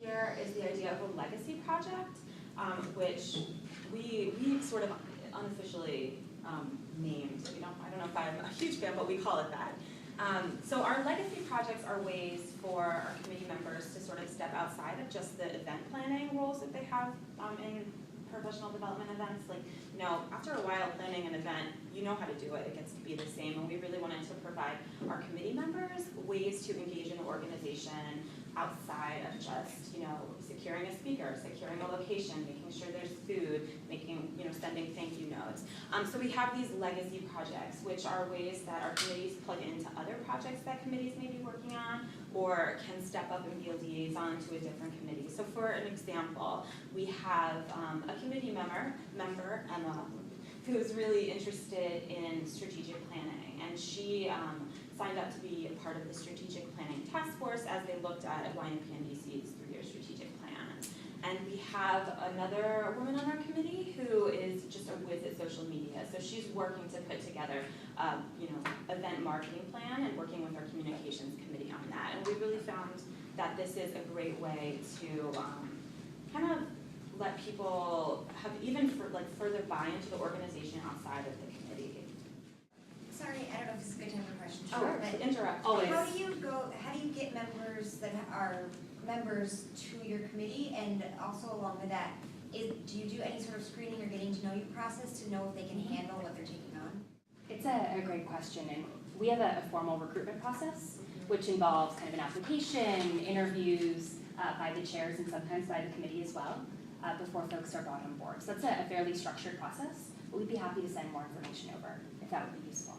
Here is the idea of a legacy project, which we sort of unofficially named. I don't know if I'm a huge fan, but we call it that. So our legacy projects are ways for our committee members to sort of step outside of just the event planning roles that they have in professional development events. Like, after a while planning an event, you know how to do it. It gets to be the same, and we really wanted to provide our committee members ways to engage in the organization outside of just, securing a speaker, securing a location, making sure there's food, sending thank you notes. So we have these legacy projects, which are ways that our committees plug into other projects that committees may be working on, or can step up and be a liaison to a different committee. So for an example, we have a committee member, Emma, who is really interested in strategic planning, and she signed up to be a part of the strategic planning task force as they looked at YNPN DC's 3-year strategic plan. And we have another woman on our committee who is just a whiz at social media. So she's working to put together, event marketing plan and working with our communications committee on that. And we really found that this is a great way to kind of let people have even further buy into the organization outside of the committee. Sorry, I don't know if this is a good time for a question. Sure, but interrupt, always. How do you get members that are members to your committee, and also along with that, do you do any sort of screening or getting to know you process to know if they can handle what they're taking on? It's a great question, and we have a formal recruitment process, which involves kind of an application, interviews by the chairs, and sometimes by the committee as well, before folks are brought on board. So that's a fairly structured process, but we'd be happy to send more information over if that would be useful.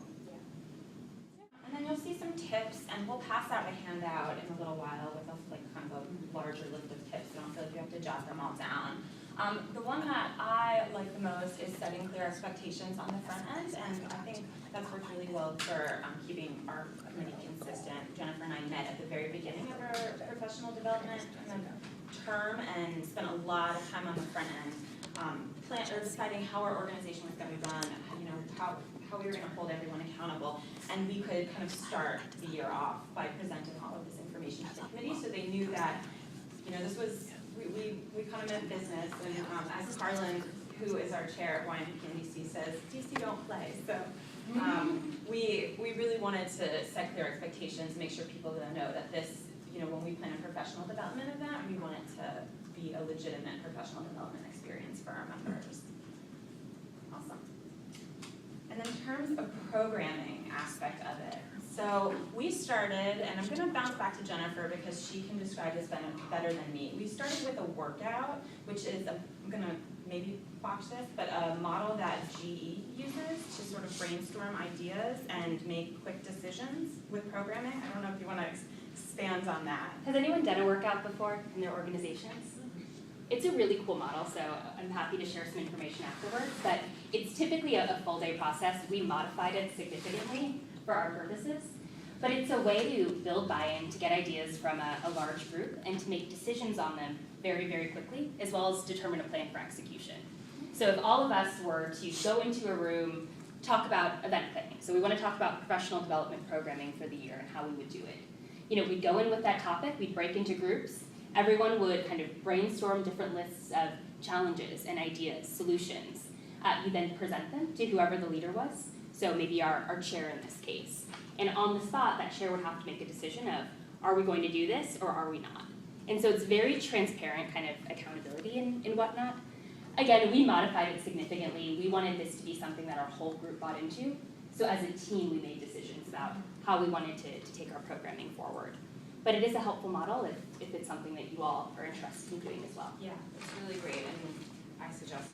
And then you'll see some tips, and we'll pass out a handout in a little while with kind of a larger list of tips. I don't feel like you have to jot them all down. The one that I like the most is setting clear expectations on the front end, and I think that's worked really well for keeping our committee consistent. Jennifer and I met at the very beginning of our professional development term and spent a lot of time on the front end deciding how our organization was going to be run, how we were going to hold everyone accountable, and we could kind of start the year off by presenting all of this information to the committee, so they knew that, this was, we kind of meant business, and as Carlin, who is our chair at YNPN DC, says, DC don't play, so we really wanted to set clear expectations, make sure people know that this, when we plan a professional development event, we want it to be a legitimate professional development experience for our members. Awesome. And then in terms of programming aspect of it, so we started, and I'm going to bounce back to Jennifer because she can describe this better than me. We started with a workout, which is, I'm going to maybe botch this, but a model that GE uses to sort of brainstorm ideas and make quick decisions with programming. I don't know if you want to expand on that. Has anyone done a workout before in their organizations? It's a really cool model, so I'm happy to share some information afterwards, but it's typically a full day process. We modified it significantly for our purposes, but it's a way to build buy-in, to get ideas from a large group, and to make decisions on them very, very quickly, as well as determine a plan for execution. So if all of us were to go into a room, talk about event planning, so we want to talk about professional development programming for the year and how we would do it. We'd go in with that topic, we'd break into groups, everyone would kind of brainstorm different lists of challenges and ideas, solutions. You then present them to whoever the leader was, so maybe our chair in this case. And on the spot, that chair would have to make a decision of, are we going to do this or are we not? And so it's very transparent kind of accountability and whatnot. Again, we modified it significantly. We wanted this to be something that our whole group bought into. So as a team, we made decisions about how we wanted to take our programming forward. But it is a helpful model if it's something that you all are interested in doing as well. Yeah, it's really great, and I suggest